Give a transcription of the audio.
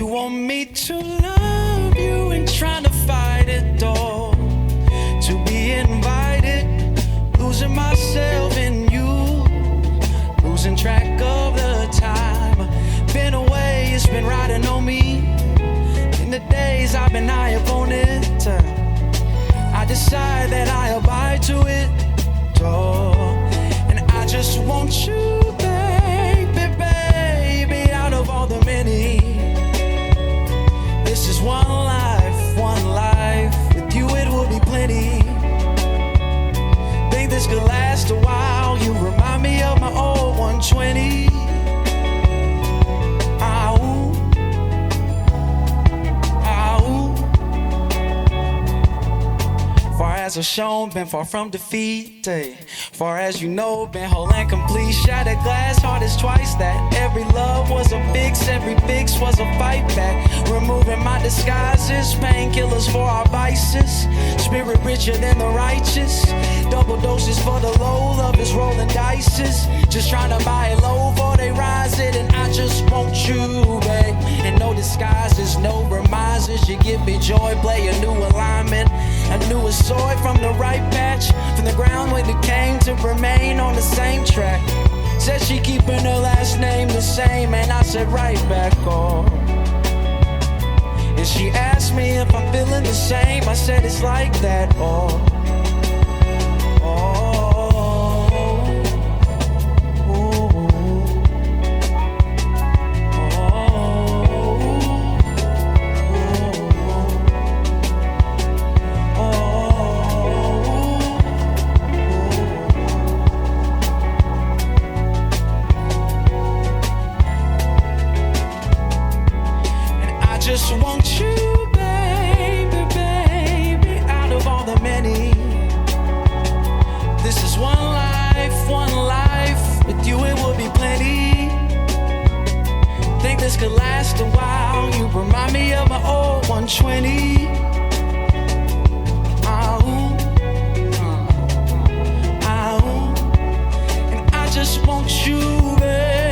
You want me to love you and trying to fight it all, to be invited, losing myself in you, losing track of the time. Been away, it's been riding on me. In the days I've been high up on it, I decide that I abide to it. Oh, and I just want you, baby, baby, out of all the many. This is one life, one life. With you it will be plenty. Think this could last a while. You remind me of my old 120. Far as I've shown, been far from defeat. Far as you know, been whole and complete. Shattered glass, heart is twice that. Every love was a fix, every fix was a fight back. Removing my disguises, painkillers for our vices. Spirit richer than the righteous. Double doses for the low, love is rolling dices. Just trying to buy it low before they rise it. And I just want you, babe. And no disguises, no reminders. You give me joy, play a new alignment. I knew a sword from the right patch, from the ground when it came to remain on the same track. Said she keeping her last name the same, and I said right back on. And she asked me if I'm feeling the same. I said it's like that, oh. Just want you, baby, baby, out of all the many. This is one life, one life. With you it will be plenty. Think this could last a while. You remind me of my old 120. And I just want you, baby.